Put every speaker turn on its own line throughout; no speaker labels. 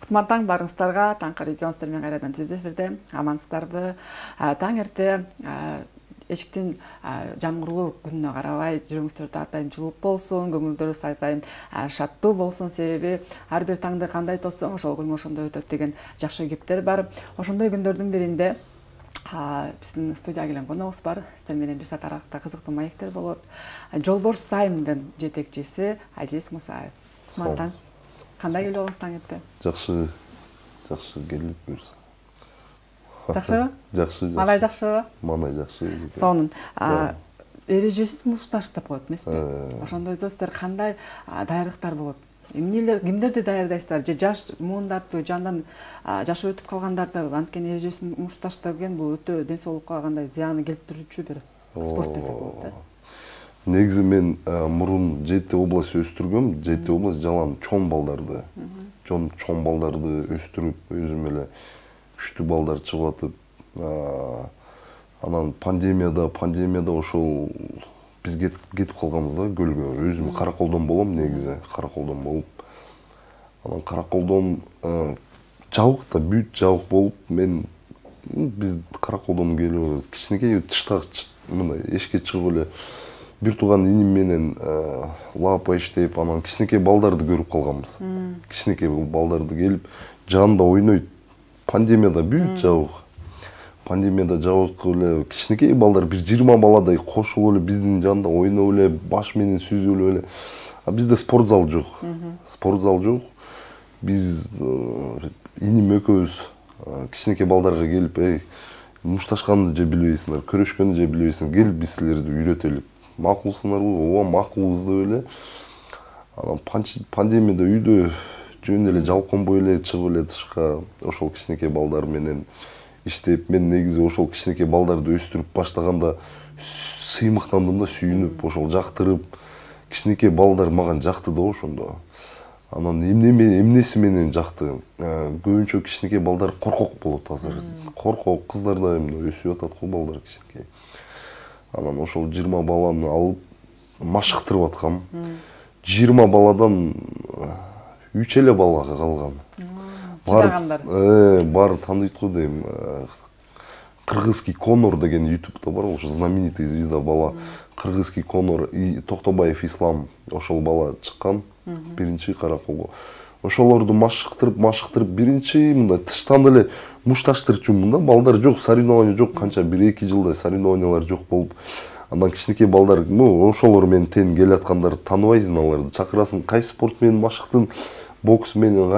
Кутман таң барыңыздарга, таңкы регионстар мен кайрадан сөз эфирде. Амансыздарбы? Таң эрте эшиктин жамгырлуу күнүнө карабай, жүрөгүңүздөрдө атайын жылуулук болсун, көңүлдөрүңүз атайын шаттуу болсун, себеби ар бир таңды кандай тоссоң, ошол күн ошондой өтөт деген жакшы кептер бар. Ошондой күндөрдүн биринде биздин студияга келген коногубуз бар. Сиздер менен бир саат аралыкта кызыктуу маектер болот. Жолборс Таймдын жетекчиси Азиз Мусаев. Кутман таң. Кандай келип алыңыз таң эрте?
Жакшы келип буюрса.
Жакшыбы?
Жакшы.
Малай жакшыбы?
Мана жакшы.
Сонун. Эрежесиз мушташ деп коет эмеспи? Ошондойдо сиздер кандай даярдыктар болот? Кимдерди даярдайсыздар? Же жаш муундарды, жандан жашы өтүп калгандарды, анткени эрежесиз мушташ деген бул өтө ден соолукка кандай зыяны келип турчу бир спорт десек болот да.
Негизи мен мурун Жети область өстүргөм. Жети область жалаң чоң балдарды, чоң балдарды өстүрүп, өзүм эле күчтүү балдар чыгып атып, анан пандемияда ошол биз кетип калганбыз да көлгө. Өзүм Караколдон болом негизи, Караколдон болуп. Анан Караколдон жабык да, бүт жабык болуп, биз Караколдон келип кичинекей тышта мындай эшикке чыгып эле бир тууган иним менен лапа иштеп, анан кичинекей балдарды көрүп калганбыз. Кичинекей балдарды келип жанында ойнойт. Пандемияда бүт жабык. Пандемияда жабык эле кичинекей балдар бир 20 баладай кошуп эле биздин жанында ойноп эле, баш менен сүзүп эле. Бизде спортзал жок. Спортзал жок. Биз иним экөөбүз кичинекей балдарга келип, мушташканды же билбейсиңер, көрөшкөндү же билбейсиңер, келип биз силерди үйрөтөлүк. Макулсыңарбы? Ооба, макулбуз деп эле. Анан пандемияда үйдө жөн эле жалконбой эле чыгып эле тышка ошол кичинекей балдар менен иштеп, мен негизи ошол кичинекей балдарды өстүрүп баштаганда сыймыктандым да, сүйүнүп, ошол жактырып, кичинекей балдар мага жакты да ошондо. Анан эмнеси менен жакты? Көбүнчө кичинекей балдар коркок болот азыр. Коркок кыздарда өсүп атат го балдар кичинекей. Анан ошол 20 баланы алып машыктырып аткам. 20 баладан 3 эле балага калган.
Чыдагандар.
Бар таныйт го дейм. Кыргызский Конор деген ютубта бар, ошо знаменитый звезда бала. Кыргызский Конор и Токтобаев Ислам, ошол бала чыккан. Биринчи Караколго. Ошолорду машыктырып биринчи мындай тыштан эле мушташтырчумун да. Балдар жок, соревнование жок, канча 1-2 жылдай соревнованиялар жок болуп. Андан кичинекей балдар, ошолор менен тең келаткандар, тааныбайсың аларды. Чакырасың, кайсы спорт менен машыктын, бокс менен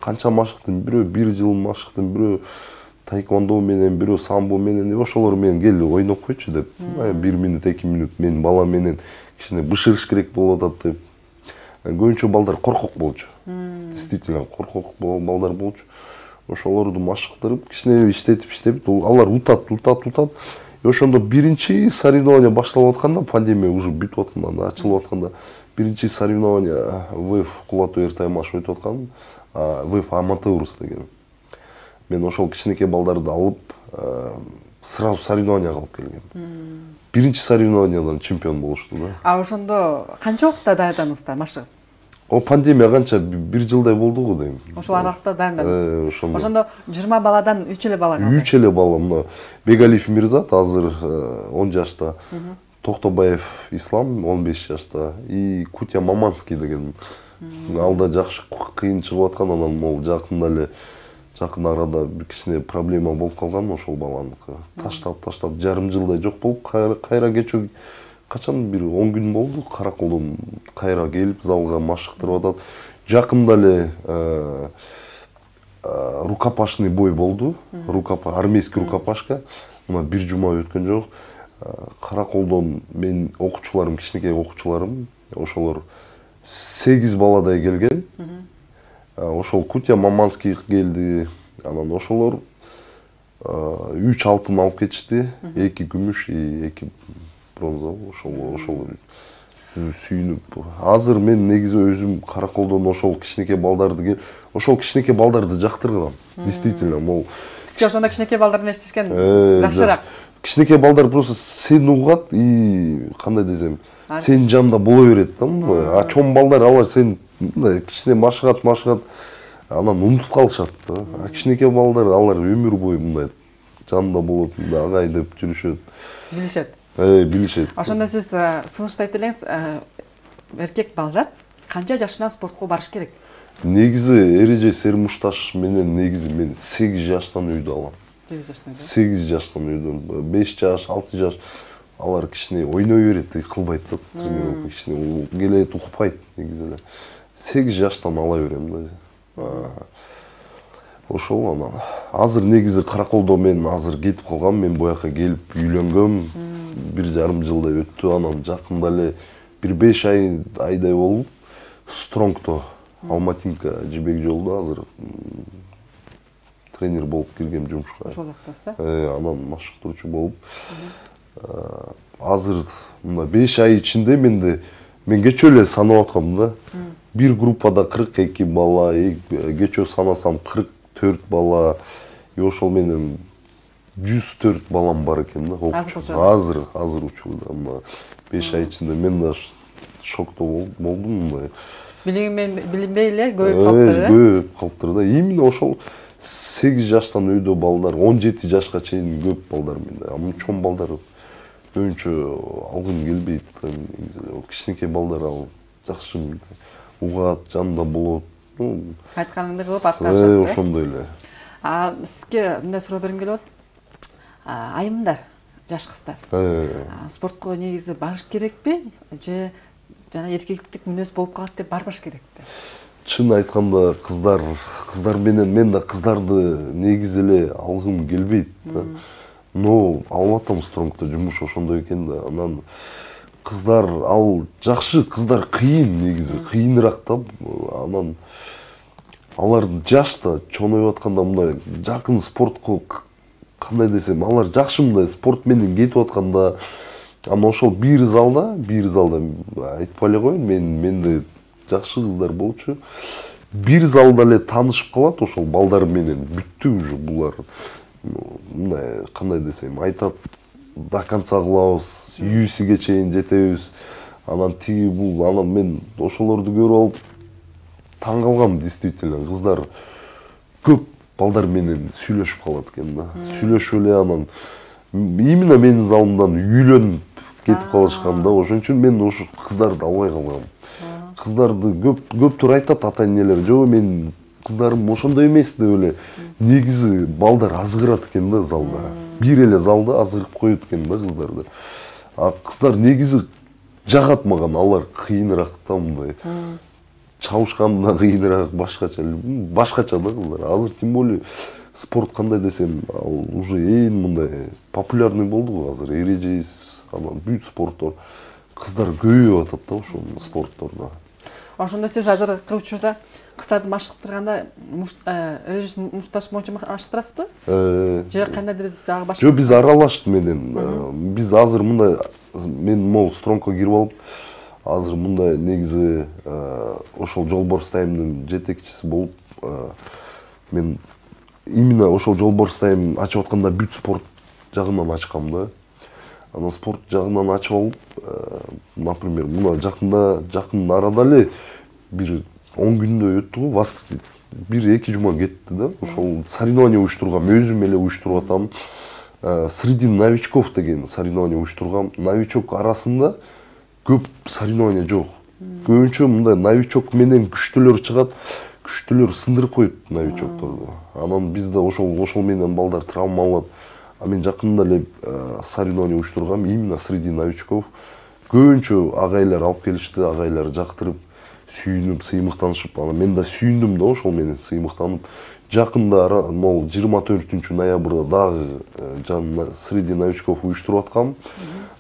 канча машыктын, бирөө 1 жыл машыктын, бирөө таэквондо менен, бирөө самбо менен, ошолор менен кел ойноп койчу деп. 1 минут, 2 минут мен бала менен кичине бышырыш керек болуп атат деп. Көбүнчө балдар коркок болчу. Действительно коркок балдар болчу. Ошолорду машыктырып, кичине иштетип, алар утат. Ошондо биринчи соревнование башталып атканда, пандемия уже бүтүп атканда, ачылып атканда, биринчи соревнование ВФ Кулатуу Эртаймаш өтүп аткан, ВФ Аматорус деген. Мен ошол кичинекей балдарды алып, сразу соревнованияга алып келгем. Биринчи соревнованиядан чемпион болушту да.
Ошондо канча убакытта даярдандыңыздар машыгып?
Пандемия канча 1 жылдай болду го дейм.
Ошол аралыкта дайындадыңыз. Ошондо 20 баладан 3 эле бала калды.
3 эле бала, мына Бегалиев Мирзат азыр 10 жашта, Токтобаев Ислам 15 жашта, и Кутя Маманский деген. Алда жакшы кыйын чыгып аткан, анан могу жакын арада бир кичине проблема болуп калган ошол баланыкы. Таштап жарым жылдай жок болуп, кайра кечөө качан бир 10 күн болду, Караколдон кайра келип залга машыктырып атат. Жакында эле рукопашный бой болду. Армейский рукопашка. Мына 1 жума өткөн жок. Караколдон мен окуучуларым, кичинекей окуучуларым, ошолор 8 баладай келген. Ошол Кутя Маманский келди. Анан ошолор 3 алтын алып кетишти. 2 күмүш и 2 бронза. Ошол сүйүнүп. Азыр мен негизи өзүм Караколдон ошол кичинекей балдарды жактыргам. Действительно, мол.
Сизге ошондо кичинекей балдар менен иштешкен жакшыраак.
Кичинекей балдар просто сени угат и кандай десем, сенин жанында боло берет да. Чоң балдар алар сен кичине машыгат, Анан унутуп калышат да. Кичинекей балдар алар өмүр бою мындай жанында болот, мындай агай деп жүрүшөт.
Билишет.
Билишет.
Ошондо сиз сунуштайт элеңиз, эркек балдар канча жашынан спортко барыш керек?
Негизи эреже сермушташ менен негизи мен 8 жаштан үйдө алам.
8 жаштан.
8 жаштан үйдө. 5 жаш, 6 жаш алар кичине ойной берет, кылбайт да. Тренировка кичине келет, укпайт негизи эле. 8 жаштан ала берем да. Ошол анан. Азыр негизи Караколдо мен азыр кетип калгам, мен буяка келип үйлөнгөм. 1,5 жылдай өттү, анан жакында эле 5 айдай болуп Стронгто Алматинка жибек жолдо азыр тренер болуп киргем жумушка.
Ошол жактаса?
Анан машыктоочу болуп. Азыр мына 5 ай ичинде мен кечөө эле санап аткам да. Bir группада 42 бала, кечөө санасам 44 бала. Ошол менен 104 балам бар экен да. Азыр учурда мына 5 ай ичинде мен да шокто болдум мындай.
Билинбей эле көбөйүп калыптыр.
Көбөйүп калыптыр да. Именно ошол 8 жаштан өйдө балдар, 17 жашка чейин көп балдар менде. Ам чоң балдар көбүнчө алгым келбейт. Негизи кичинекей балдар ал жакшы угат, жанында болот.
Айтканыңды кылып аткарышат.
Ошондой эле.
Сизге мындай суроо бергим келип атат. Айымдар, жаш кыздар. Спортко негизи барыш керекпи? Же жана эркектик мүнөз болуп калат деп барбаш керекпи?
Чын айтканда кыздар менен мен да кыздарды негизи эле алгым келбейт да. Но алып атам Стронгто жумуш ошондой экен да. Анан кыздар ал жакшы, кыздар кыйын негизи, кыйыныраак да. Анан алар жашта чоңоюп атканда мындай жакын спортко кандай десем, алар жакшы мындай спорт менен кетип атканда анан ошол бир залда айтпай эле коеюн, менде жакшы кыздар болчу. Бир залда эле таанышып калат ошол балдар менен. Бүттү уже булар. Мындай кандай десем, айтат до конца кылабыз, UFC'ге чейин жетебиз. Анан тиги бул, анан мен ошолорду көрүп алып таң калгам, действительно. Кыздар көп балдар менен сүйлөшүп калат экен да. Сүйлөшүп эле анан именно менин залымдан үйлөнүп кетип калышкан да. Ошон үчүн мен ошо кыздарды албай калгам. Кыздарды көптөр айтат ата-энелер, жок мен кыздарым ошондой эмес деп эле. Негизи балдар азгырат экен да залда. Бир эле залда азгырып коет экен да кыздарды. Кыздар негизи жагат маган, алар кыйыныраак да мындай. Чабышканда кыйыныраак, башкача да кыздар. Азыр тем более спорт кандай десем, ал уже эң мындай популярный болду го азыр. Эрежеис, анан бүт спорттор кыздар көбөйүп атат да ошол спорттордо.
Ошондо сиз азыр учурда кыздарды машыктырганда эрежис мушташ боюнча машыктырасызбы? Же кандайдыр жагы башка?
Жок, биз аралашты менен. Биз азыр мындай мен могу Стронгко кирип алып, азыр мындай негизи ошол Жолборстаймдын жетекчиси болуп, мен именно ошол Жолборстайм ачып атканда бүт спорт жагынан ачкам да. Анан спорт жагынан ачып алып, например, мына жакын арада эле бир 10 күндөй өттү го, бир 2 жума кетти да. Ошол соревнование уюштургам, өзүм эле уюштуруп атам. Среди новичков деген соревнование уюштургам. Новичок арасында көп соревнование жок. Көбүнчө мындай новичок менен күчтүүлөр чыгат, күчтүүлөр сындырып коет новичокторду. Анан бизде ошол менен балдар травма алат. А мен жакында эле соревнование уюштургам, именно среди новичков. Көбүнчө агайлар алып келишти, агайлар жактырып, сүйүнүп, сыймыктанышып, анан мен да сүйүндүм да ошол менен сыймыктанып. Жакында могу 24 ноябрда дагы среди новичков уюштуруп аткам.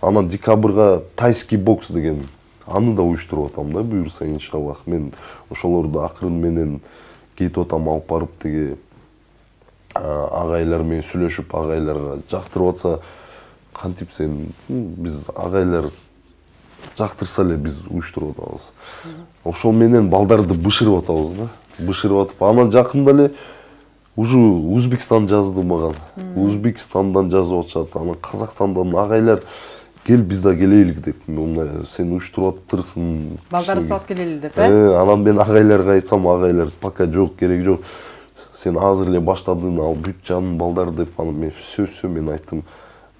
Анан декабрга тайский бокс деген аны да уюштуруп атам да, буюрса иншаллах. Мен ошолорду акырын менен кетип атам, алып барып тиги агайлар менен сүйлөшүп, агайларга жактырып атса, кантип сен биз агайлар жактырса эле биз уюштуруп атабыз. Ошол менен балдарды бышырып атабыз да. Бышырып атып, анан жакында эле уже Өзбекстан жазды мага. Өзбекстандан жазып атышат, анан Казакстандан агайлар кел биз да келелик деп, сен уюштуруп атыптырсың.
Балдарды сот келели деп,
Анан мен агайларга айтсам, агайлар пока жок, керек жок. Сен азыр эле баштадың, ал бүт жанын балдар деп, анан мен все мен айттым.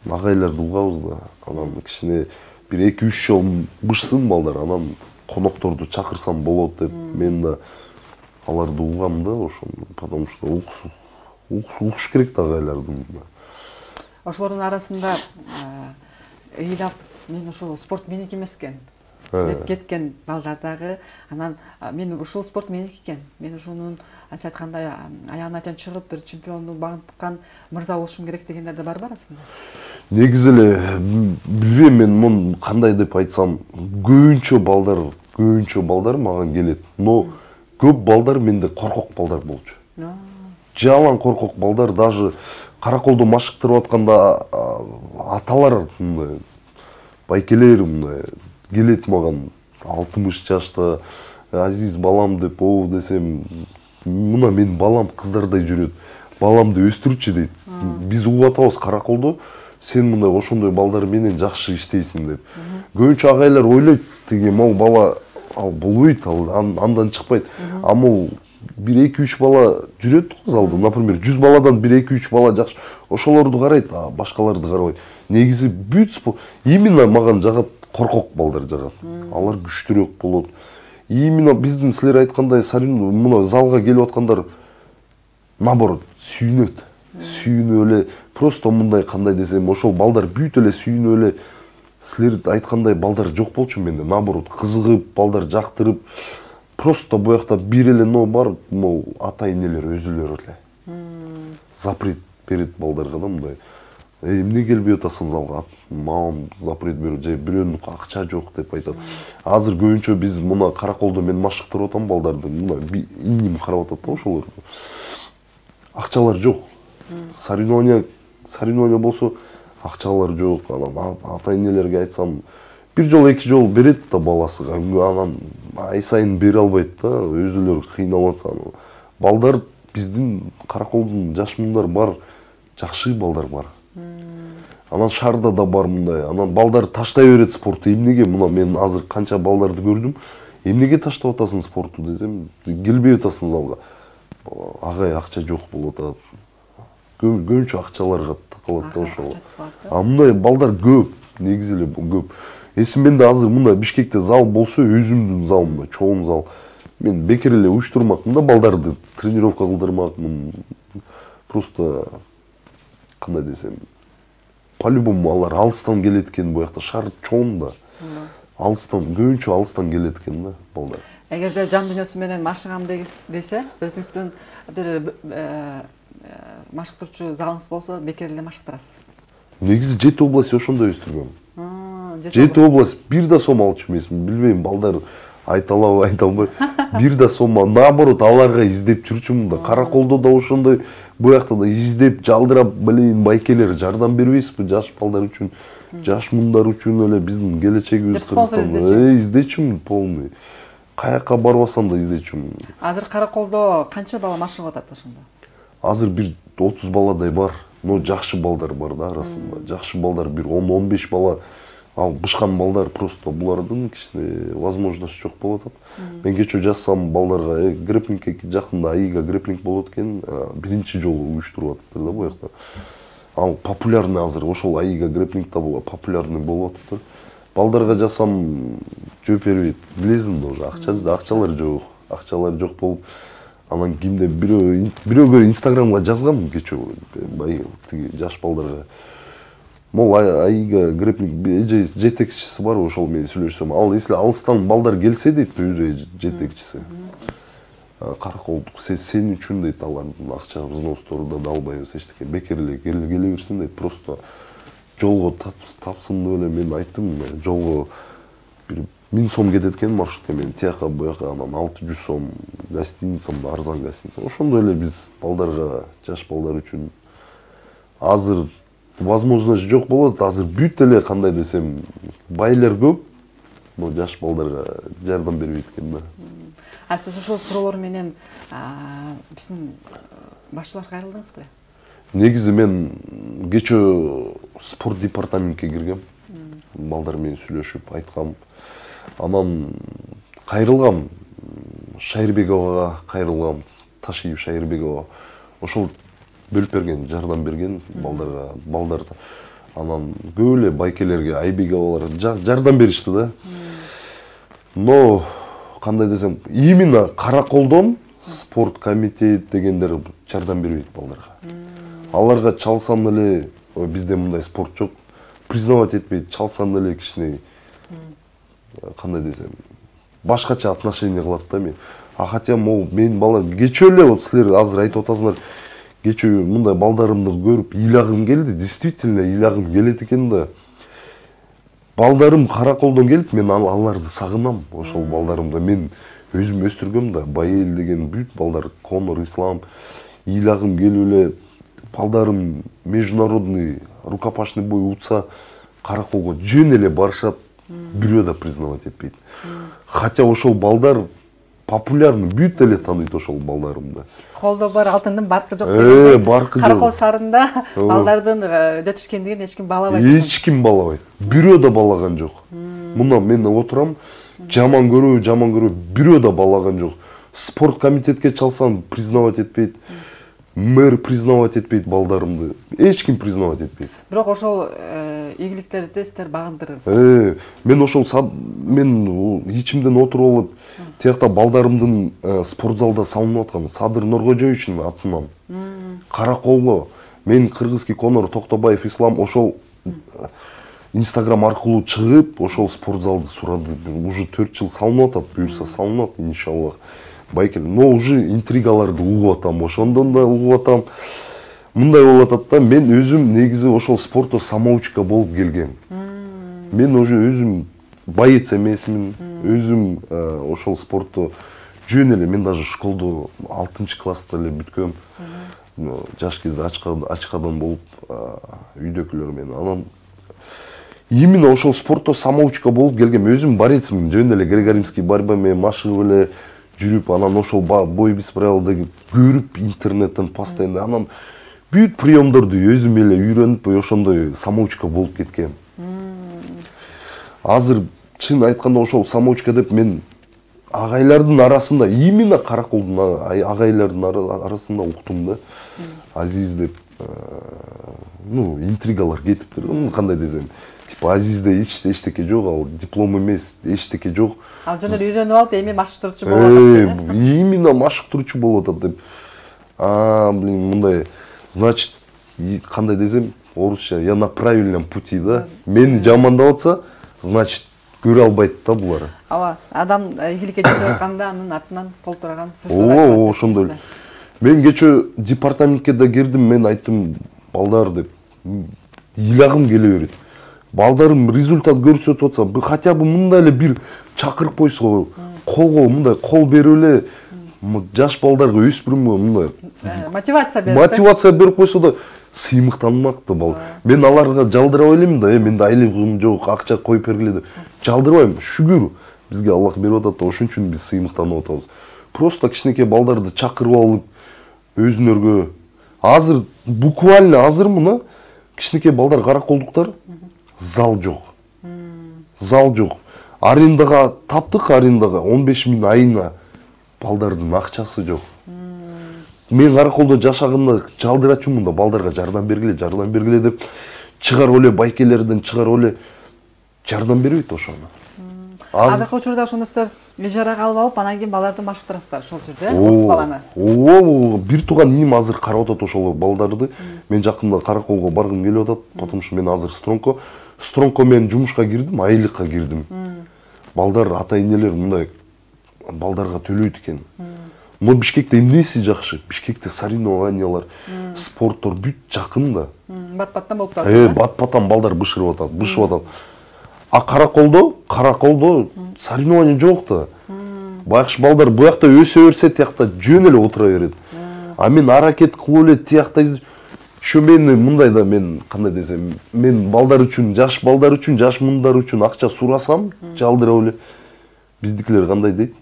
Агайларды угабыз да, анан кичине бир 2-3 жол бышсын балдар, анан конокторду чакырсам болот деп, мен да аларды угам да ошону, потому что укуш керек да агайлардын.
Ошолордун арасында ыйлап мен ушул спорт меники эмес экен деп кеткен балдар дагы, анан мен ушул спорт меники экен, мен ушунун сиз айткандай аягына чейин чыгып бир чемпиондук багын тыккан мырза болушум керек дегендер да барбы арасында?
Негизи эле билбейм, мен муну кандай деп айтсам, көбүнчө балдар мага келет, но көп балдар менде коркок балдар болчу. Жалаң коркок балдар, даже караколдо машыктырып атканда аталар мындай байкелер мындай келет маган 60 жашта, азиз балам деп, о десем, мына мен балам кыздардай жүрөт, баламды өстүрчү дейт. Биз угуп атабыз караколдо, сен мындай ошондой балдар менен жакшы иштейсиң деп. Көбүнчө агайлар ойлойт, тиги могу бала ал болбойт, андан чыкпайт. А могу 1-2-3 бала жүрөт го залда, например, 100 баладан 1-2-3 бала жакшы, ошолорду карайт, башкаларды карабайт. Негизи бүт спорт именно маган жагат, коркок балдар жагат. Алар күчтүүрөөк болот. Именно биздин силер айткандай мына залга келип аткандар наоборот сүйүнөт. Сүйүнүп эле, просто мындай кандай десем, ошол балдар бүт эле сүйүнүп эле, силер айткандай балдар жок болчу менде. Наоборот, кызыгып, балдар жактырып, просто буякта бир эле бар, могу ата-энелер өзүлөрү эле. Запрет берет балдарга да мындай. Эмне келбей атасың залга? Мамам запрет берет, же бирөөнүн акча жок деп айтат. Азыр көбүнчө биз мына караколдо мен машыктырып атам балдарды, мына иним карап атат да ошолорду. Акчалар жок. Соревнование болсо акчалар жок. Анан ата-энелерге айтсам, бир жол 2 жол берет да баласыга, анан ай сайын бере албайт да, өзүлөрү кыйналып атса. Балдар биздин караколдун жаш мундар бар, жакшы балдар бар. Анан шаарда да бар мындай. Анан балдар таштай берет спорту. Эмнеге? Мына мен азыр канча балдарды көрдүм. Эмнеге таштап атасың спорту десем, келбей атасың залга. Агай акча жок болуп атат. Көбүнчө акчаларга такалат да ошол. Мындай балдар көп, негизи эле көп. Менде азыр мындай Бишкекте зал болсо, өзүмдүн залымда, чоң зал. Мен бекер эле уюштурмакмын да, балдарды тренировка кылдырмакмын. Просто кандай десем, по-любому алар алыстан келет экен, буякта шаар чоң да. Алыстан, көбүнчө алыстан келет экен да балдар.
Эгерде жан дүйнөсү менен машыгам десе, өзүңүздүн бир машыктырчу залыңыз болсо, бекер эле машыктырасыз.
Негизи Жети область ошондой өстүргөм. Жети область бир да сом алчу эмесмин, билбейм, балдар айта алабы, айта албайбы. Бир да сом, наоборот, аларга издеп жүрчүмүн да. Караколдо да ошондой, буякта да издеп, жалдырап, байкелер жардам бербейсизби жаш балдар үчүн, жаш мундар үчүн эле биздин келечегибиз Кыргызстанда. Издечүмүн полный. Каяка барбасам да издечүмүн.
Азыр Караколдо канча бала машыгып атат ошондо?
Азыр бир 30 баладай бар, но жакшы балдар бар да арасында. Жакшы балдар бир 10-15 бала. Ал бышкан балдар просто булардын кичине возможность жок болуп атат. Мен кечөө жазсам балдарга, грэплингке жакында Аига грэплинг болот экен, биринчи жолу уюштуруп атыптыр да буякта. Ал популярный азыр ошол Аига грэплинг да популярный болуп атыптыр. Балдарга жазсам жооп бербейт. Билесиң да, уже акчалар жок. Акчалар жок болуп, анан кимде бирөөгө Инстаграмга жазгам кечөө, тиги жаш балдарга. Мол Аига грэплинг жетекчиси бар, ошол менен сүйлөшсөм, ал если алыстан балдар келсе дейт, өзү жетекчиси. Караколдук сен үчүн дейт, алардын акча взностору да албайбыз эчтеке, бекер эле келе берсин дейт, просто жолго тапсын деп эле мен айттым, жолго бир 1000 сом кетет экен маршрутка, мен тияка буяка анан 600 сом гостиницам да, арзан гостиница. Ошондой эле биз балдарга, жаш балдар үчүн азыр возможность жок болот, азыр бүт эле кандай десем, байлар көп, но жаш балдарга жардам бербейт экен да.
Сиз ошол суроолор менен биздин башчыларга кайрылдыңыз беле?
Негизи мен кечөө спорт департаментке киргем. балдар менен сүйлөшүп айткам. Анан кайрылгам, Шайырбековага кайрылгам, Ташиев Шайырбекова. Ошол бөлүп берген, жардам берген балдарга, балдарды. Анан көп эле байкелерге, Айбековалар жардам беришти да. Но кандай десем, именно Караколдон спорт комитет дегендер жардам бербейт балдарга. Аларга чалсам эле, бизде мындай спорт жок, признавать этпейт, чалсам эле кичине кандай десем, башкача отношение кылат да мен. Хотя мен балдар кечөө эле вот силер азыр айтып атасыңар, кечөө мындай балдарымды көрүп ыйлагым келди, действительно ыйлагым келет экен да. Балдарым Караколдон келип, мен аларды сагынам, ошол балдарымды. Мен өзүм өстүргөм да, Байел деген бүт балдар, Конор, Ислам, ыйлагым келип эле балдарым международный рукопашный бой утса, Караколго жөн эле барышат, бирөө да признавать этпейт. Хотя ошол балдар популярный, бүт эле тааныйт ошол балдарымды.
Колдо бар алтындын баркы жок деген.
Баркы жок.
Каракол шаарында балдардын жетишкендигин эч ким балабайт.
Эч ким балабайт. Бирөө да балаган жок. Мына мен отурам, жаман көрүү, бирөө да балаган жок. Спорт комитетке чалсам признавать этпейт. Мэр признавать этпейт балдарымды. Эч ким признавать этпейт.
Бирок ошол ийгиликтерди силер багындырыңыз.
Мен ошол мен ичимден отуруп алып, тиякта балдарымдын спортзалда салынып аткан Садыр Нуркожоевичтин атынан Караколго мен кыргызский Конор Токтобаев Ислам ошол Инстаграм аркылуу чыгып, ошол спортзалды сурады. Уже 4 жыл салынып атат, буюрса салынат иншаллах. Байкел, но уже интригаларды угуп атам, ошондон да угуп атам. Мындай болуп атат да, мен өзүм негизи ошол спортто самоучка болуп келгем. Мен уже өзүм боец эмесмин, өзүм ошол спортто жөн эле, мен даже школду 6-класста эле бүткөм. Жаш кезде ачкадан болуп үйдөкүлөр менен. Анан именно ошол спортто самоучка болуп келгем. Өзүм борецмин, жөн эле греко-римский борьба менен машыгып эле жүрүп, анан ошол бой без правилдагы көрүп интернеттен постоянно, анан бүт приемдорду өзүм эле үйрөнүп, ошондой самоучка болуп кеткем. Азыр чын айтканда ошол самоучка деп мен агайлардын арасында, именно Караколдун агайлардын арасында уктум да. Азиз деп, интригалар кетиптир. Кандай десем, типа Азизде эчтеке жок, ал диплом эмес, эчтеке жок.
Ал жөн эле үйрөнүп алып, эми машыктыруучу болуп атат.
Именно машыктыруучу болуп атат деп. Мындай, значит, кандай десем, орусча, я на правильном пути, да. Мени жамандап атса, значит, көрө албайт да булар.
Ооба, адам ийгиликке жетип атканда анын артынан колтураган сөздөр айтат.
Ошондой. Мен кечөө департаментке да кирдим, мен айттым, балдар деп, ыйлагым келе берет. Балдарым результат көрсөтүп атса, хотя бы мындай эле бир чакырып койсо, колго мындай кол берип эле жаш балдарга, өспүрүмгө мындай мотивация берип койсо да сыймыктанмакты бал. Мен аларга жалдырабай элемин да, менде айлыгым жок, акча коюп бергиле деп. Жалдырбайм, шүгүр. Бизге Аллах берип атат да, ошон үчүн биз сыймыктанып атабыз. Просто кичинекей балдарды чакырып алып, өзүнөргө азыр буквально азыр мына кичинекей балдар Караколдуктар зал жок. Зал жок. Арендага таптык, арендага 15 000 айына, балдардын акчасы жок. Мен Караколдо жашаганда жалдырачумун да, балдарга жардам бергиле деп чыгарып эле байкелерден чыгарып эле жардам бербейт ошону.
Азыркы учурда ошондо силер ижарага алып, анан кийин балдарды машыктырасыздар ошол жерде, 30 баланы.
Бир тууган иним азыр карап атат ошол балдарды. Мен жакында Караколго баргым келип атат, потому что мен азыр Стронко менен жумушка кирдим, айлыкка кирдим. Балдар ата-энелер мындай балдарга төлөйт экен. Но Бишкекте эмнеси жакшы? Бишкекте соревнованиялар, спорттор бүт жакын да.
Бат-баттан болуп турат.
Бат-баттан балдар бышырып атат. А Караколдо соревнование жок да. Байкуш балдар буякта өсө берсе, тиякта жөн эле отура берет. А мен аракет кылып эле тиякта ошо мен мындай да, мен кандай десем, мен балдар үчүн, жаш балдар үчүн, жаш мундар үчүн акча сурасам, жалдырап эле. Биздикилер кандай дейт?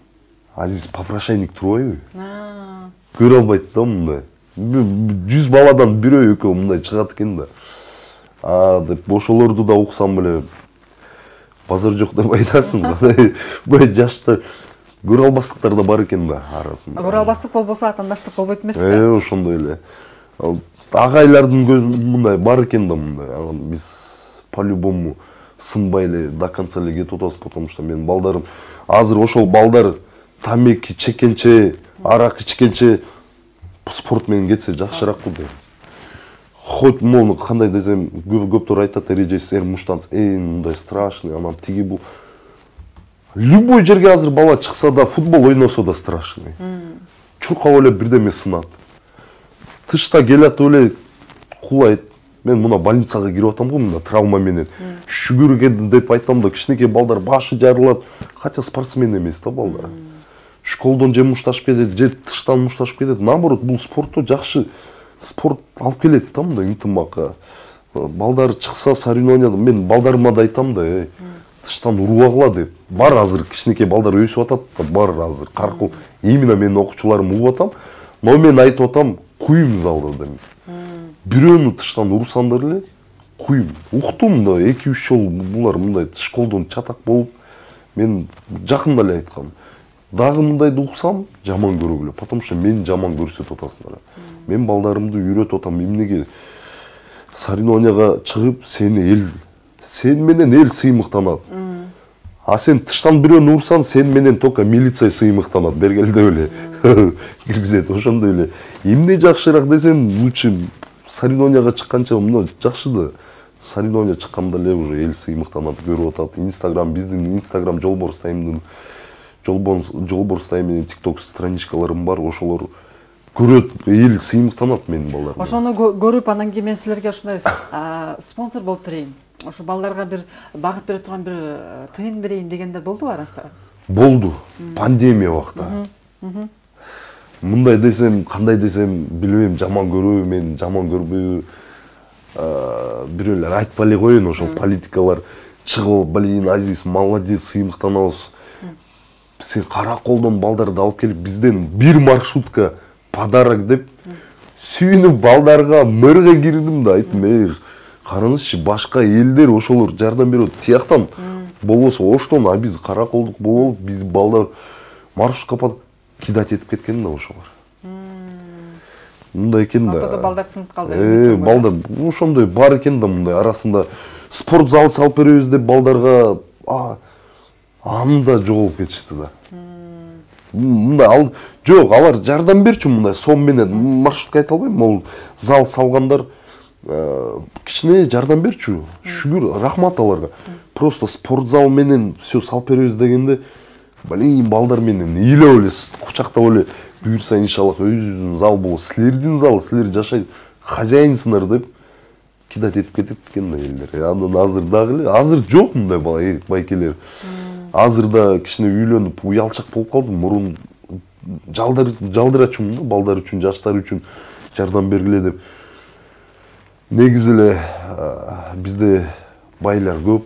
Азиз попрошайник турбайбы? Көрө албайт да мындай. 100 баладан бирөө экөө мындай чыгат экен да. Деп ошолорду да уксам эле. базар жок деп айтасың. Бай жашта көрө албастыктар да бар экен да арасында.
Көрө албастык болбосо атаандаштык болбойт эмеспи?
Ошондой эле. Агайлардын көзүндө мындай бар экен да мындай. Биз по-любому сынбай эле до конца эле кетип атабыз, потому что менин балдарым азыр ошол балдар тамеки чекенче, арак ичкенче спорт менен кетсе жакшыраак го дейм. Хоть мону кандай десем, көптөр айтат, эрежеси муштанс, мындай страшный, анан тиги бул. Любой жерге азыр бала чыкса да, футбол ойносо да страшный. Чуркап эле бирдеме сынат. Тышта келет эле кулайт. Мен мына больницага кирип атам го, мына травма менен. Шүгүргөн деп айтам да, кичинекей балдар башы жарылат. Хотя спортсмен эмес да балдар. Школдон же мушташып кетет, же тыштан мушташып кетет. Наоборот, бул спортто жакшы спорт алып келет да, мындай ынтымакка. Балдар чыкса соревнованияда, мен балдарыма да айтам да, тыштан урубагыла деп. Бар азыр кичинекей балдар өсүп атат, бар азыр каркыл. Именно менин окуучуларым угуп атам, но мен айтып атам, куйм залда деп. Бирөөнү тыштан урсаңдар эле, куйм. Уктум да 2-3 жол булар мындай школдон чатак болуп, мен жакында эле айткам. Дагы мындайды уксам, жаман көргүлө, потому что мен жаман көрсөтүп атасыңдар. Мен балдарымды үйрөтүп атам, эмнеге соревнованияга чыгып, сен менен эл сыймыктанат. А сен тыштан бирөөнү урсаң, сен менен только милиция сыймыктанат, бергел деп эле киргизет. Ошондой эле. Эмне жакшыраак десем, лучше соревнованияга чыкканча мына жакшы да. Соревнования чыкканда эле уже эл сыймыктанат, көрүп атат. Инстаграм, биздин Инстаграм Жолборс Таймдын Жолборс Тайм менен TikTok страничкаларым бар, ошолор көрөт, эл сыймыктанат менин балдарым.
Ошону көрүп, анан кийин мен силерге ушундай спонсор болуп берейин. Ошо балдарга бир багыт бере турган бир тыйын берейин дегендер болдубу арасында?
Болду. Пандемия убакта. Мындай десем, кандай десем, билбейм, жаман көрөбү, мен жаман көрбөйбү. Бирөөлөр айтпай эле коеюн, ошол политикалар чыгып, блин, Азиз молодец, сыймыктанабыз. Сен Караколдон балдарды алып келип, бизден бир маршрутка подарок деп, сүйүнүп балдарга мэрге кирдим да, айттым, караңызчы, башка элдер ошолор жардам берет. Тияктан болбосо оштон, а биз Караколдук болуп, биз балдар маршрутка кидать этип кеткен да ошолор. Мындай экен да.
Ортодо балдар сынып калды.
Балдар ошондой бар экен да, мындай арасында спорт зал салып беребиз деп балдарга анда жоголуп кетишти да. Мындай жок, алар жардам берчү, мындай сом менен маршрутка айта албайм, могул зал салгандар кичине жардам берчү. Шүгүр, рахмат аларга. Просто спорт зал менен все салып беребиз дегенде, блин, балдар менен ыйлап эле кучактап эле буюрса иншаллах өзүбүздүн зал болот. Силердин зал, силер жашайсыз, хозяинсыңар деп кидать этип кетет экен да элдер. Андан азыр дагы эле, азыр жок мындай бала байкелер. Азыр да кичине үйлөнүп, уялчак болуп калдым. Мурун жалдырачумун да, балдар үчүн, жаштар үчүн жардам бергиле деп. Негизи эле бизде байлар көп.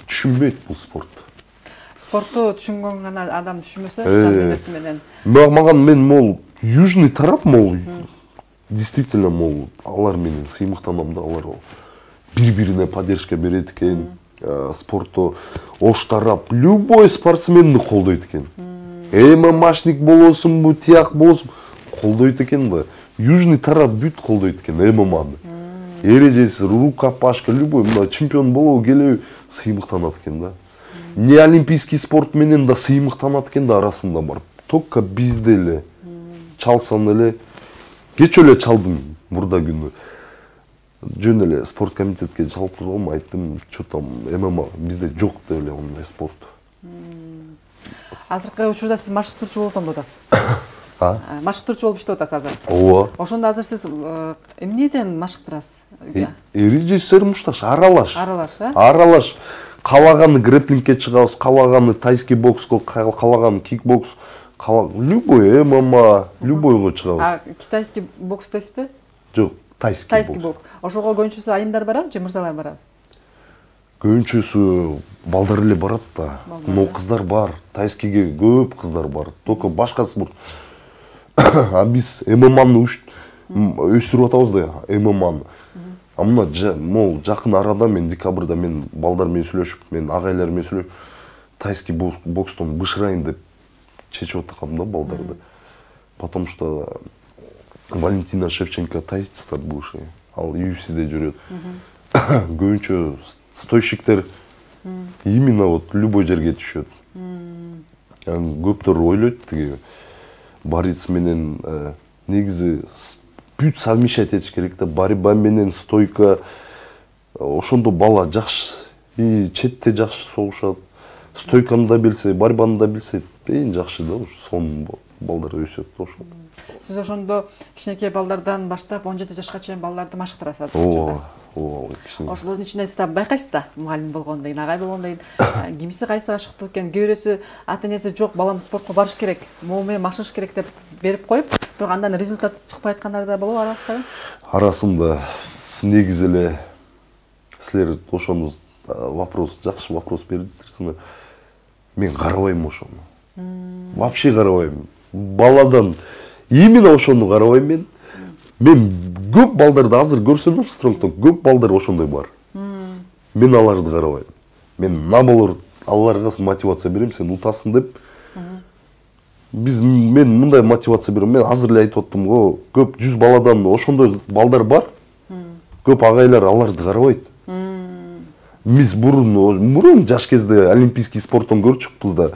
Түшүнбөйт бул спорту.
Спортту түшүнгөн гана адам түшүнбөсө, жан дүйнөсү менен.
Маган мен могул южный тарап могул действительно могул алар менен сыймыктанам да, алар бири-бирине поддержка берет экен. Спортто ош тарап любой спортсменди колдойт экен. ММАшник болосунбу, тияк болосун, колдойт экен да. Южный тарап бүт колдойт экен ММАны. Эрежеси, рукопашка, любой мына чемпион болобу келеби сыймыктанат экен да. Не олимпийский спорт менен да сыймыктанат экен да арасында бар. Только бизде эле чалсам эле, кечээ эле чалдым мурда күнү. Жөн эле спорт комитетке чалып тургам, айттым, что там ММА бизде жок деп эле ондай спорт.
Азыркы учурда сиз машыктырчу болуп атасыз. Машыктырчу болуп иштеп атасыз азыр.
Ооба.
Ошондо азыр сиз эмнеден машыктырасыз?
Режиссер мушташ, аралаш.
Аралаш.
Каалаганы грэплингке чыгабыз, каалаганы тайский бокско, каалаганы кикбокс, любой ММА, любойго чыгабыз.
Китайский бокс дейсизби?
Жок, тайский бокс.
Ошого көйүнчүсү айымдар барабы же мырзалар барабы?
Көйүнчүсү балдар эле барат да. Но кыздар бар, тайскийге көп кыздар бар. Только башка спорт. А биз ММАны өстүрүп атабыз да, ММАны. мына могул жакын арада мен декабрда мен балдар менен сүйлөшүп, мен агайлар менен сүйлөшүп, тайский бокстон бышырайын деп чечип аткам да балдарды. Потому что Валентина Шевченко тайстер бывший, ал UFC'де жүрөт. Көбүнчө стойщиктер именно вот любой жерге түшөт. Көптөр ойлойт тиги борец менен негизи бүт совмещать этиш керек да, борьба менен стойка. Ошондо бала жакшы, и четте жакшы согушат. Стойканы да билсе, борьбаны да билсе, эң жакшы да, сонун балдар өсөт ошо.
Сиз ошондо кичинекей балдардан баштап 17 жашка чейин балдарды машыктырасыз.
Ооба, кичине.
Ошолордун ичинен сиз байкайсыз да, мугалим болгондон кийин, агай болгондон кийин кимиси кайсы ашыктуу экен, кээ бирөөсү ата-энеси жок, балам спортко барыш керек, могу менен машыгыш керек деп берип коюп, бирок андан результат чыкпай аткандар да болобу арасында?
Арасында негизи эле силер ошону жакшы вопрос бериптирсиңер. Мен карабайм ошону. Вообще карабайм. Баладан именно ошону карабайм мен. Мен көп балдарды азыр көрсөм, стронгтон көп балдар ошондой бар. Мен аларды карабайм. Мен наоборот аларга мотивация берем, сен утасың деп. Мен мындай мотивация берем. Мен азыр эле айтып аттым го, көп 100 баладан ошондой балдар бар. Көп агайлар аларды карабайт. Биз мурун жаш кезде олимпийский спорттон көрчүкпүз да.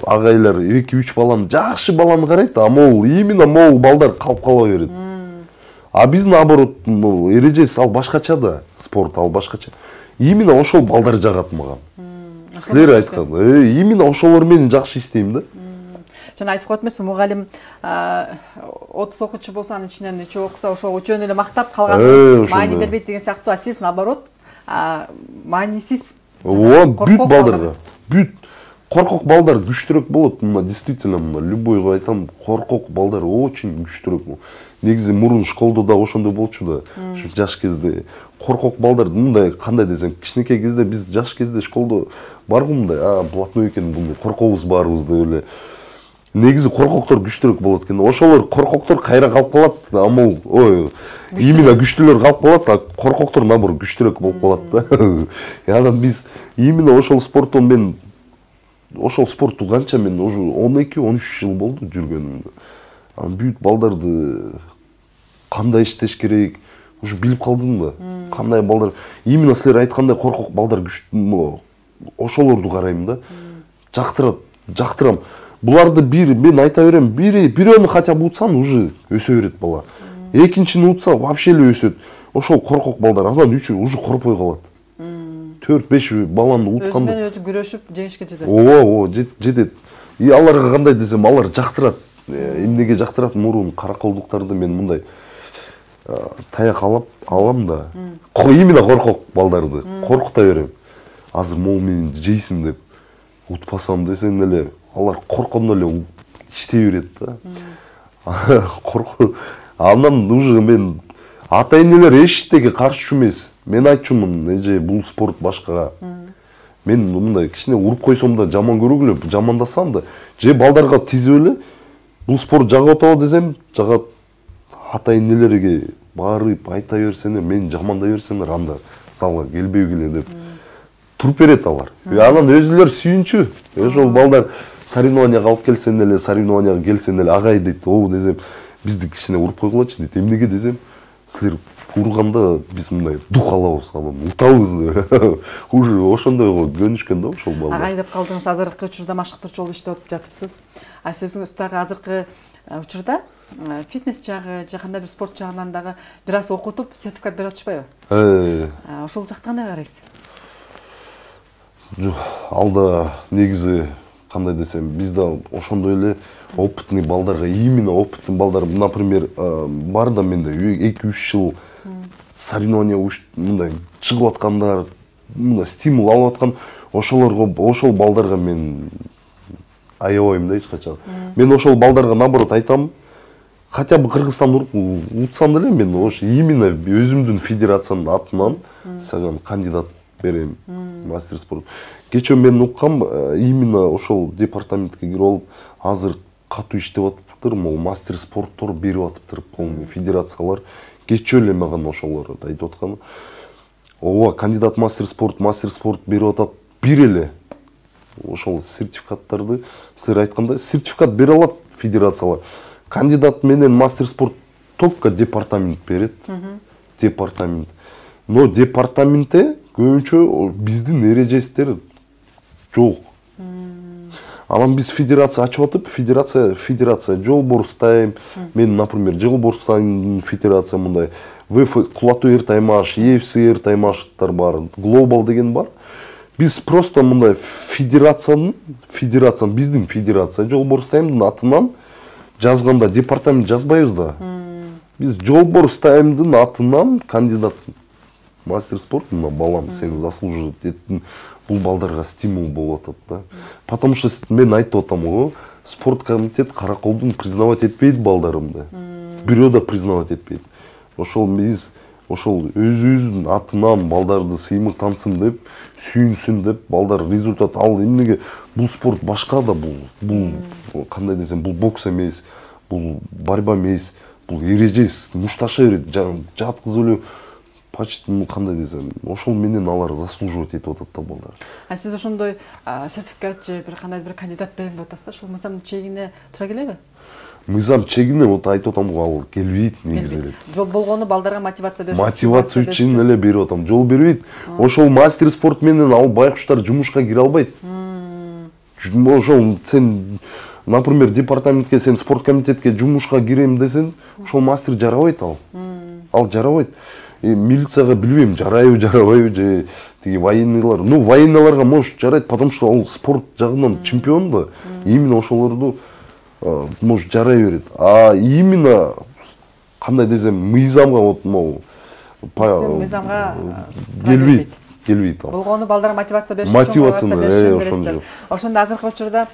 Агайлар 2-3 баланы, жакшы баланы карайт, а именно могул балдар калып кала берет. А биз наоборот, эрежеси ал башкача да, спорт ал башкача. Именно ошол балдар жагат мага. Силер айткан, именно ошолор менен жакшы иштейм да.
Жана айтып коет эмеспи, мугалим 30 окуучу болсо анын ичинен үчөө окуса, ошол үчөөнү эле мактап калган маани бербейт деген сыяктуу, а сиз наоборот маанисиз.
Бүт балдарга, бүт коркок балдар күчтүрөөк болот. Действительно, любойго айтам, коркок балдар очень күчтүрөөк. Негизи мурун школдо да ошондой болчу да. Жаш кезде коркок балдар мындай, кандай десем, кичинекей кезде биз жаш кезде школдо баргы мындай, блатной экен, мындай коркобуз баарыбыз деп эле. Негизи коркоктор күчтүрөөк болот экен. Ошолор коркоктор кайра калып калат, именно күчтүүлөр калып калат, а коркоктор наоборот күчтүрөөк болуп калат да. Анан биз именно ошол спорттон мен ошол спортту канча мен уже 12-13 жыл болду жүргөнүмдө. Анан бүт балдарды кандай иштеш керек уже билип калдым да. Кандай балдар, именно силер айткандай коркок балдар күчтүү, ошолорду карайм да. Жактырам. Буларды мен айта берем, бирөөнү хотя бы утсаң уже өсө берет бала. Экинчини утса вообще эле өсөт. Ошол коркок балдар анан үчөө уже корпой калат. 4-5 баланы утканда
өзү менен өзү күрөшүп жеңишке жетет.
Жетет. И аларга кандай десем, алар жактырат. Эмнеге жактырат? Мурун караколдуктарды мен мындай таяк алам да. Именно коркок балдарды коркута берем. Азыр могу менен жейсиң деп утпасам десең эле, алар коркондо эле иштей берет да. Андан уже мен ата-энелер эчтеге каршы эмес. Мен айтчумун, эже бул спорт башкага. Мен мындай кичине уруп койсом да жаман көргүлө, жамандасам да, же балдарга тизип эле бул спорт жагып атабы десем, жагат. Ата-энелерге барып айта берсеңер, мен жамандай берсеңер, анда залга келбегиле деп туруп берет алар. Анан өзүлөр сүйүнчү. Ошол балдар соревнованияга алып келсен эле, соревнованияга келсен эле, агай дейт, десем, бизди кичине уруп койгулачы дейт. Эмнеге десем, силер урганда биз мындай дух алабыз, анан утабыз деп. Уже ошондойго көнүшкөн да ошол балдар.
Агай деп калдыңыз, азыркы учурда машыктырчу болуп иштеп жатыпсыз. А сөзүңүз дагы азыркы учурда фитнес жагы, же кандай бир спорт жагынан дагы бир аз окутуп, сертификат берип атышпайбы? Ошол жакты кандай карайсыз?
Алда негизи кандай десем, биз да ошондой эле опытный балдарга, именно опытный балдар, например, бар да менде 2-3 жыл соревнования мындай чыгып аткандар, мындай стимул алып аткан, ошол балдарга мен аябайм да эч качан. Мен ошол балдарга наоборот айтам, хотя бы Кыргызстан утсам деле мен именно өзүмдүн федерациянын атынан сага кандидат берем, мастер спорт. Кечээ мен уккам, именно ошол департаментке кирип алып, азыр катуу иштеп атыптыр, мастер спорттор берип атыптыр, полный федерациялар кечээ эле мага ошолор айтып атканы. Ооба, кандидат мастер спорт берип атат. Бир эле ошол сертификаттарды силер айткандай сертификат бере алат федерациялар. Кандидат менен мастер спорт только департамент берет. Департамент. Но департаментте көбүнчө биздин эрежесиздер жок. Анан биз федерация ачып атып, федерация жолборстайм. Мен, например, жолборстайм федерация мындай. ВФ Кулатуу Эртаймаш, ЕФС Эртаймаштар бар, Глобал деген бар. Biz просто мындай федерациянын биздин федерация жолборстайымдын атынан жазганда департамент жазбайбыз да. Биз жолборстайымдын атынан кандидат мастер спорт мына балам сен заслуживать еттин. Бул балдарга стимул болуп атат да. Потому что мен айтып атам го, спорт комитет Караколдун признавать этпейт балдарымды. Бирөө да признавать этпейт. Ошол биз ошол өзүбүздүн атынан балдарды сыймыктансын деп, сүйүнсүн деп, балдар результат ал. Эмнеге бул спорт башка да, бул кандай десем, бул бокс эмес, бул борьба эмес, бул эрежес, мушташа жаткызып эле почти кандай десем, ошол менен алар заслуживать этип атат да балдар.
А сиз ошондой сертификат же бир кандай бир кандидат берем деп атасыз да, ошол мыйзамдын чегине туура келеби?
Мыйзам чегине вот айтып атам го, ал келбейт негизи эле.
Жол болгону балдарга мотивация бериш.
Мотивация үчүн эле берип атам. Жол бербейт. Ошол мастер спорт менен ал байкуштар жумушка кире албайт. Ошол сен, например, департаментке, сен спорт комитетке жумушка кирем десең, ошол мастер жарабайт ал. Ал жарабайт. Милицияга билбейм, жарабайбы же тиги военныйлар. Ну, военныйларга может жарайт, потому что ал спорт жагынан чемпион да. Именно ошолорду может жарай берет. А именно кандай десем, мыйзамга вот могу
мыйзамга
келбейт ал.
Болгону балдарга мотивация бериш.
Мотивацияны ошондо.
Ошондо азыркы учурда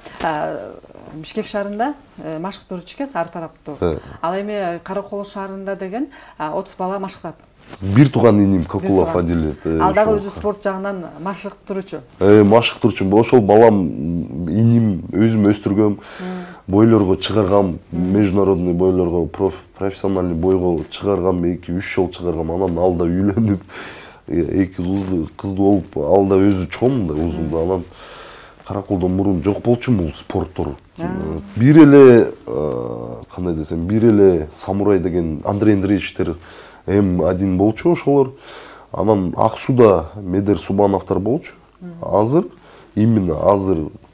Бишкек шаарында машыктыруучу экен ар тараптуу. Ал эми Каракол шаарында деген 30 бала машыктат.
Бир тууган иним Кокулов Адилет.
Ал дагы өзү спорт жагынан машыктыруучу.
Машыктыруучу. Ошол балам иним өзүм өстүргөм, бойлорго чыгаргам, международный бойлорго, профессиональный бойго чыгаргам, 2-3 жол чыгаргам. Анан ал да үйлөнүп, 2 кызды болуп, ал да өзү чоң да, узун да. Анан Караколдон мурун жок болчу бул спорттор. Бир эле кандай десем, бир эле самурай деген Андрей Андреевичтер М1 болчу ошолор. Анан Ак Сууда Медер Субановтар болчу. Азыр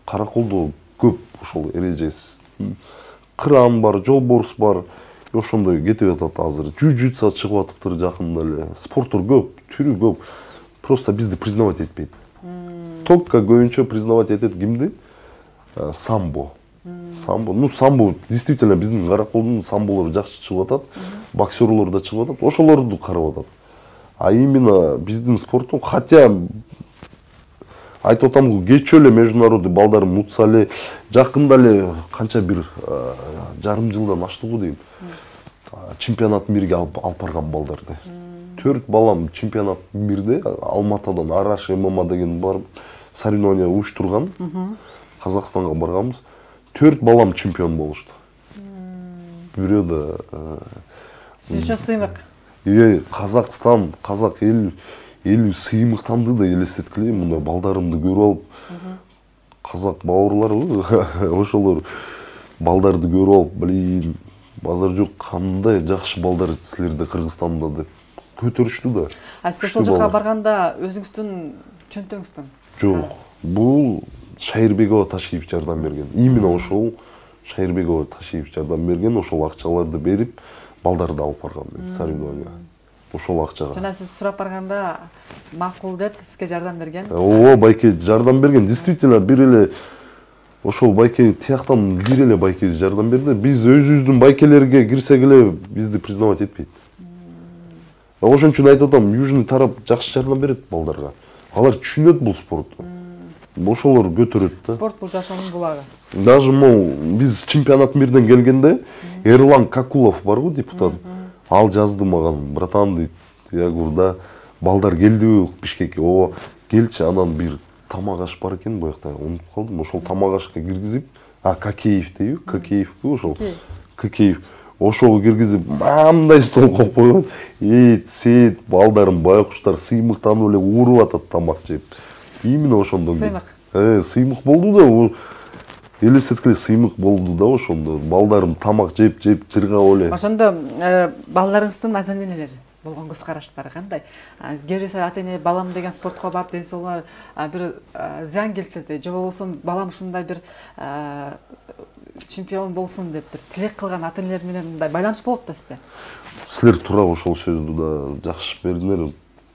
Караколдо көп ошол эрежес. Кран бар, жолборс бар. Ошондой кетип атат азыр. Жүжүтса чыгып атыптыр жакында эле. Спорттор көп, түрү көп. Просто бизди признавать этпейт. Только көбүнчө признавать этет кимди? Самбо. Ну, самбо действительно биздин Караколдун самболору жакшы чыгып атат. Боксерлор да чыгып атат. Ошолорду карап атат. А именно биздин спорттун, хотя айтып атам го, кечээ эле международный балдар мутса эле жакында эле канча бир жарым жылдан ашты го дейм. Чемпионат мирге алып барган балдарды. 4 балам чемпионат мирде Алматадан Араш ММА деген бар соревнования уюштурган. Казакстанга барганбыз. 4 балам чемпион болушту. Бирөө да
Сиз үчүн сыймык.
Казакстан, казак эл сыймыктанды да элестеткиле, мындай балдарымды көрүп алып, казак бауырларбы, ошолор балдарды көрүп алып, блин, базар жок, кандай жакшы балдар силерде Кыргызстанда деп көтөрүштү да.
А сиз ошол жака барганда өзүңүздүн чөнтөгүңүздөн?
Жок, бул Шайырбекова Ташиев жардам берген. Именно ошол Шайырбекова Ташиев жардам берген, ошол акчаларды берип, балдарды алып барган соревнования. Ошол акчага.
Жана сиз сурап барганда макул деп сизге жардам берген?
Ооба, байке жардам берген. Действительно, бир эле ошол байке тияктан бир эле байке жардам берди. Биз өзүбүздүн байкелерге кирсек эле бизди признавать этпейт. Ошон үчүн айтып атам, южный тарап жакшы жардам берет балдарга. Алар түшүнөт бул спортту. Ошолор көтөрөт да.
Спорт бул жашоонун булагы.
Даже биз чемпионат мирден келгенде Эрлан Какулов бар го депутат. Ал жазды маган, братан дейт, Ягурда балдар келдиби Бишкекке? Ооба, келчи, анан бир тамак аш бар экен буякта, унутуп калдым. Ошол тамак ашка киргизип, Кокеев дейби, Кокеевби ошол. Кокеев. ошого киргизип мындай стол коюп койгон. Эт, сет, балдарым байкуштар сыймыктанып эле ууруп атат тамак жеп. Именно ошондо.
Сыймык.
Сыймык болду да, элестеткиле сыймык болду да ошондо. Балдарым тамак жеп жыргап эле.
Ошондо балдарыңыздын ата-энелери болгон көз караштары кандай? Кээ бир ата-эне балам деген спортко барып ден соолугуна бир зыян келтирди, же болбосо балам ушундай бир чемпион болсун деп бир тилек кылган ата-энелер менен мындай байланыш болот да сизде?
Силер туура ошол сөздү да жакшы бердиңер.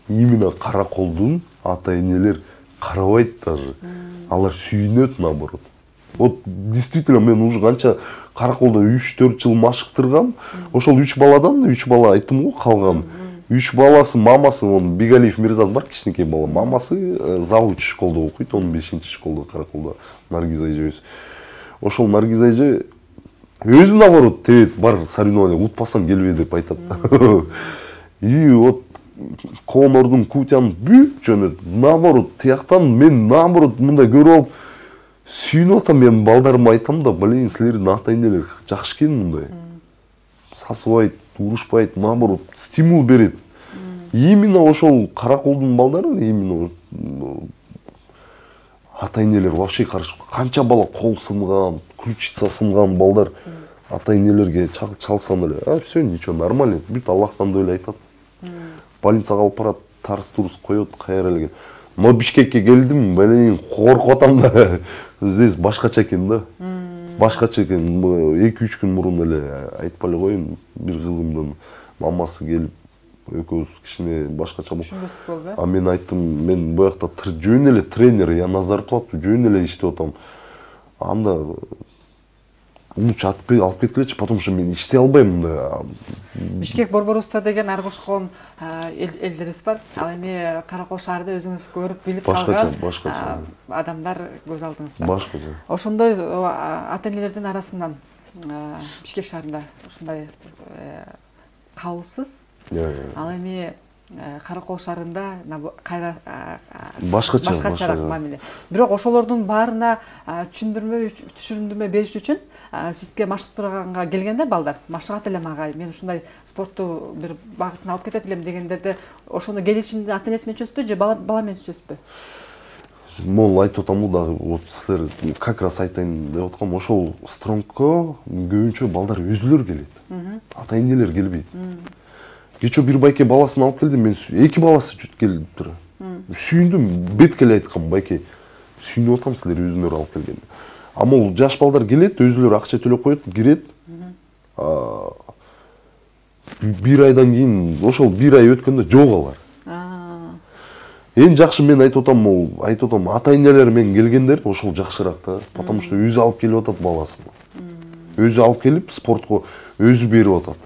Именно караколдун ата-энелер карабайт даже. Алар сүйүнөт наоборот. Вот действительно мен уже канча караколдо 3-4 жыл машыктыргам. Ошол 3 баладан 3 бала айттым го калган. 3 баласы, мамасы, он Бигалиев Мирзат бар, кичинекей бала. Мамасы завуч школдо окуйт, 15-ші школдо караколдо Наргиз эжебиз. Ошол Наргиз эже өзү наоборот тебет бар соревнование утпасаң келбе деп айтат. И вот Конордун Кутянын бүт жөнөт. Наоборот, тияктан мен наоборот мындай көрүп алып сүйүнүп атам, мен балдарыма айтам да, блин, силердин ата-энелер жакшы экен мындай. Сасыбайт, урушпайт, наоборот, стимул берет. Именно ошол караколдун балдары, именно ата-энелер вообще каршы. Канча бала кол сынган, ключица сынган балдар ата-энелерге чалсан эле, все, ничего, нормально, бүт Аллахтан деп эле айтат. Больницага алып барат, тарс-турс коет, кайра эле. Но Бишкекке келдим, блин, коркуп атам да. Здесь башкача экен да. Башкача экен. 2-3 күн мурун эле айтпай эле коеюн, бир кызымдын мамасы келип, экөөбүз кичине башкача болуп.
Түшүнбөстүк болду.
А мен айттым, мен буякта жөн эле тренер, я на зарплату жөн эле иштеп атам. Анда лучше алып кеткилечи, потому что мен иштей албайм мында.
Бишкек Борборубузда деген ар кошкон элдерибиз бар. Ал эми Каракол шаарында өзүңүз көрүп билип калган адамдар көз алдыңызда.
Башкача.
Ошондой ата-энелердин арасынан Бишкек шаарында ушундай кабылыпсыз. Ал эми Каракол шаарында кайра башкачараак мамиле. Бирок ошолордун баарына түшүндүрмө бериш үчүн сизге машыктырганга келгенде балдар, машыгат элем агай, мен ушундай спортту бир багытына алып кетет элем дегендерде, ошону келишимди ата-энеси менен чөзбөй же бала менен чөзбөй?
Могул айтып атам да, вот силер как раз айтайын деп аткам, ошол стронгко көбүнчө балдар өзүлөр келет. Ата-энелер келбейт. Кечээ бир байке баласын алып келди, мен 2 баласы жүт келип тур. Сүйүндүм, беткеле айткам, байке, сүйүнүп атам силер өзүңөр алып келгенде. А могул жаш балдар келет, өзүлөр акча төлөп коет, кирет. Бир айдан кийин, ошол бир ай өткөндө жок алар. Эң жакшы мен айтып атам, ата-энелер менен келгендер ошол жакшыраак да, потому что өзү алып келип атат баласын. Өзү алып келип спортко өзү берип атат.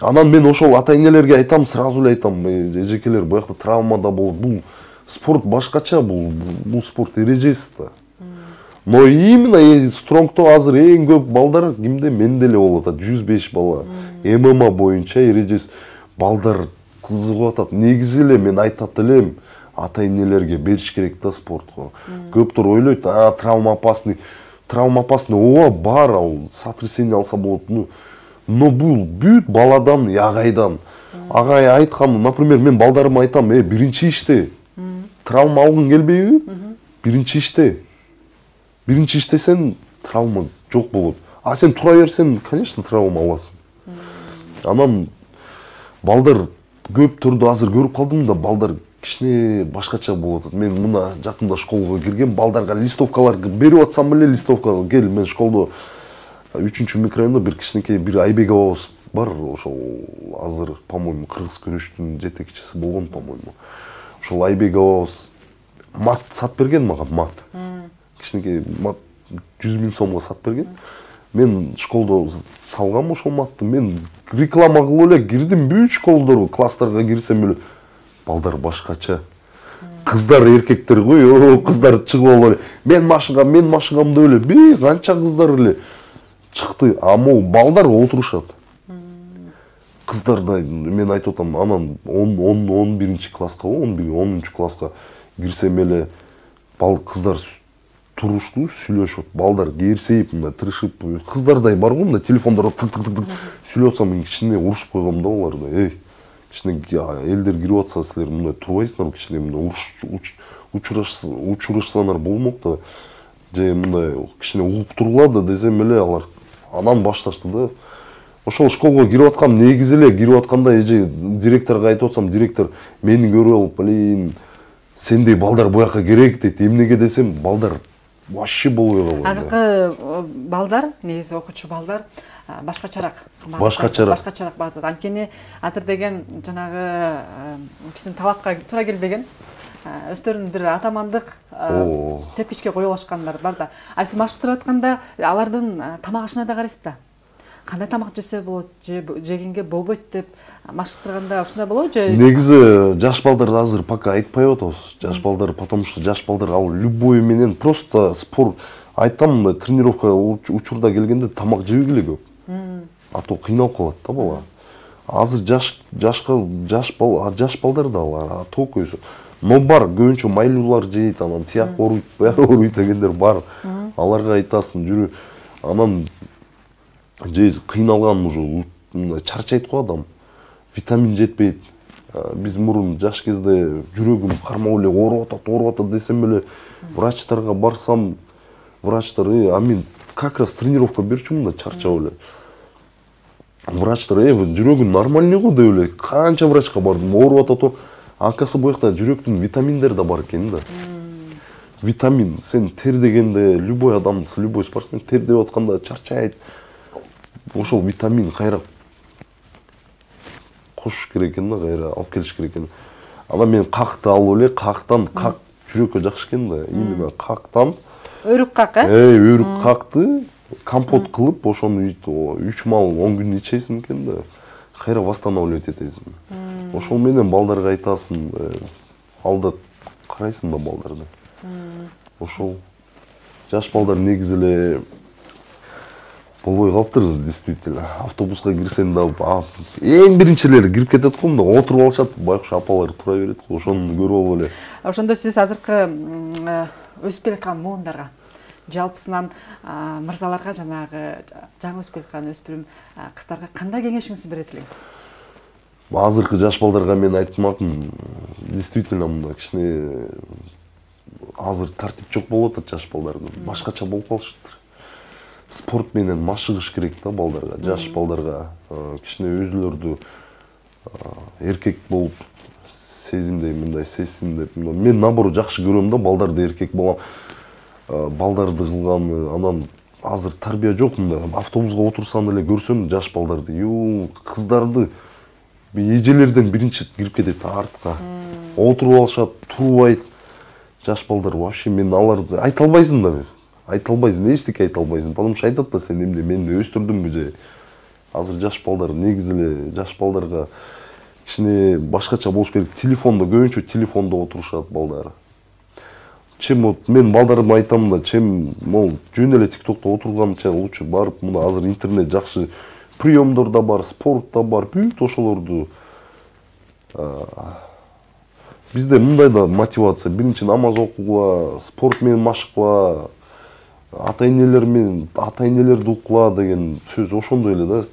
Анан мен ошол ата-энелерге айтам, сразу эле айтам, эжекелер буякта травмада болот. Бул спорт башкача, бул спорт эрежеси да. Но именно стронгто азыр эң көп балдар кимде? Менде эле болуп атат, 105 бала. ММА боюнча эрежеси балдар кызыгып атат. Негизи эле мен айтат элем, ата-энелерге бериш керек да спортко. Көптөр ойлойт, травма опасный. Травма опасный, ооба бар, ал сотрясение алса болот. Но бул бүт баладан, агайдан. Агай айткан, например, мен балдарыма айтам, биринчи иште. Травма алгың келбейби? Биринчи иште. Биринчи иштесең, травма жок болот. А сен тура берсең, конечно, травма аласың. Анан балдар көп түрдү азыр көрүп калдым да, балдар кичине башкача болуп атат. Мен мына жакында школго кирген, балдарга листовкалар берип атсам эле, листовка кел, мен школдо 3-чү микрорайондо бир кичинекей бир Айбек абабыз бар, ошол азыр, по-моему, кыргыз күрөштүн жетекчиси болгон, по-моему. Ошол Айбек абабыз мат сатып берген мага, мат. Кичинекей мат 100 000 сомго сатып берген. Мен школдо салгам ошол матты. Мен реклама кылып эле кирдим, бүт школдорго, класстарга кирсем эле балдар башкача. Кыздар, эркектер кой, кыздар чыгып алып, мен машыгам деп эле, бир канча кыздар эле чыкты. А могу балдар отурушат. Кыздарда мен айтып атам, анан 11-класска, 10-чу класска кирсем эле кыздар туруштуу сүйлөшөт. Балдар керсейип мындай тырышып, кыздардай бар го мындай телефондорго тык сүйлөп атсам мен кичине урушуп койгом да аларды. Кичине элдер кирип атса силер мындай турбайсыңарбы, кичине мындай учурашсаңар болмок да. Же мындай кичине угуп тургула десем эле алар анан башташты да. Ошол школго кирип аткам, негизи эле кирип атканда эже директорго айтып атсам, директор мени көрүп алып, блин, сендей балдар буяка керек дейт. Эмнеге десем, балдар вообще болбой калган.
Азыркы балдар, негизи окуучу балдар башкачараак. Башкачараак багытат. Анткени азыр деген жанагы биздин талапка туура келбеген. Өздөрүнүн бир атамандык тепкичке коюп алышкандар бар да. А сиз машыктырып атканда алардын тамак ашына да карайсыз да. Кандай тамак жесе болот, жегенге болбойт деп машыктырганда ушундай болобу же?
Негизи жаш балдарды азыр пока айтпай атабыз. Жаш балдар, потому что жаш балдар ал любой менен просто спорт айтам, тренировка учурда келгенде тамак жебей эле көп. А то кыйналып калат да бала. Азыр жаш балдар да алар ток өсөт. Но бар, көбүнчө майлуулар жейт, анан тияк ооруйт, баягы ооруйт дегендер бар. Аларга айтасың, жүрү, анан жейс кыйналган уже чарчайт го адам. Витамин жетпейт. Биз мурун жаш кезде жүрөгүм кармап эле ооруп атат десем эле врачтарга барсам, врачтар, а мен как раз тренировка берчүмүн да чарчап эле. Врачтар, жүрөгүң нормальный го деп эле канча врачка бардым, ооруп атат. Акасы боякта жүрөктүн витаминдери да бар экен да. Витамин, сен тер дегенде любой адам, любой спортсмен тер деп атканда чарчайт. Ошол витамин кайра кошуш керек экен да, кайра алып келиш керек экен. Анан мен какты алып эле, кактан как жүрөккө жакшы экен да. Именно кактан.
Өрүк как,
өрүк какты компот кылып, ошону 3 мал 10 күн ичесиң экен да. Кайра восстанавливать этесиң. Ошол менен балдарга айтасың, алда карайсың да балдарды. Ошол жаш балдар негизи эле болбой калыптыр, действительно. Автобуска кирсең да эң биринчилери кирип кетет го, мында отуруп алышат, байкуш апалар тура берет го, ошону көрүп алып эле.
Ошондо сиз азыркы өсүп келаткан муундарга, жалпысынан мырзаларга, жанагы жаңы өсүп келаткан өспүрүм кыздарга кандай кеңешиңизди берет элеңиз?
Азыркы жаш балдарга мен айтмакмын, действительно мында кичине азыр тартип жок болуп атат жаш балдардын. Башкача болуп калышыптыр. Спорт менен машыгыш керек да балдарга, жаш балдарга кичине өзүлөрдү эркек болуп сезимдей, мындай сезсин деп. Мен наоборот жакшы көрөм да балдарды, эркек балам, балдарды кылганы. Анан азыр тарбия жок мында. Автобуска отурсаң эле көрсөм жаш балдарды, кыздарды эжелерден биринчи кирип кетет артка. Отуруп алышат, турбайт. Жаш балдар вообще мен аларды айта албайсың да. Айта албайсың, эчтеке айта албайсың. Потому что айтат да сен эмне мени өстүрдүңбү же. Азыр жаш балдар негизи эле жаш балдарга кичине башкача болуш керек. Телефондо көбүнчө телефондо отурушат балдар. Чем вот мен балдарыма айтам да, чем мол жөн эле TikTokто отурганча лучше барып, мына азыр интернет жакшы, приемдор да бар, спорт да бар, бүт ошолорду бизде мындай да мотивация, биринчи намаз окугула, спорт менен машыкла, ата-энелерди уккула деген сөз ошондой эле да.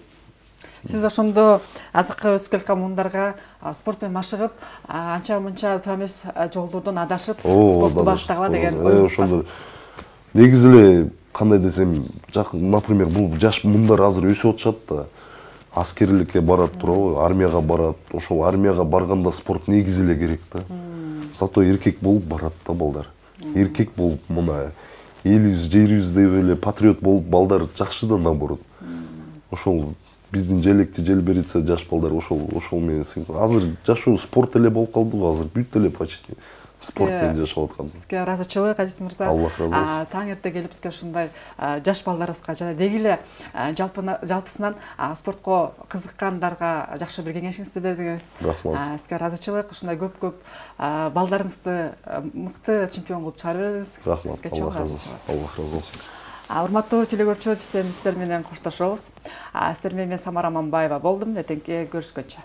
Сиз ошондо азыркы өсүп келаткан муундарга спорт менен машыгып, анча-мынча туура эмес жолдордон адашып, спортту баштагыла деген оюңуз бар.
Негизи эле кандай десем, например, бул жаш мундар азыр өсүп атышат да. Аскерликке барат туурабы, армияга барат. Ошол армияга барганда спорт негизи эле керек да. Зато эркек болуп барат да балдар. Эркек болуп мына элибиз, жерибиз деп эле патриот болуп балдар жакшы да наоборот. Ошол биздин желекти желберитсе жаш балдар ошол менен азыр жашоо спорт эле болуп калды го, азыр бүт эле почти спорт менен жашап аткан.
Сизге ыраазычылык, Азиз мырза.
Аллах разы болсун.
Таң эрте келип бизге ушундай жаш балдарыбызга жана деги эле жалпысынан спортко кызыккандарга жакшы бир кеңешиңизди бердиңиз.
Рахмат.
Сизге ыраазычылык, ушундай көп балдарыңызды мыкты чемпион кылып чыгара бериңиз.
Рахмат. Аллах разы болсун.
Урматтуу телекөрүүчүлөр, биз сиздер менен коштошобуз. Сиздер менен Самара Мамбаева болдум. Эртеңки көрүшкөнчө.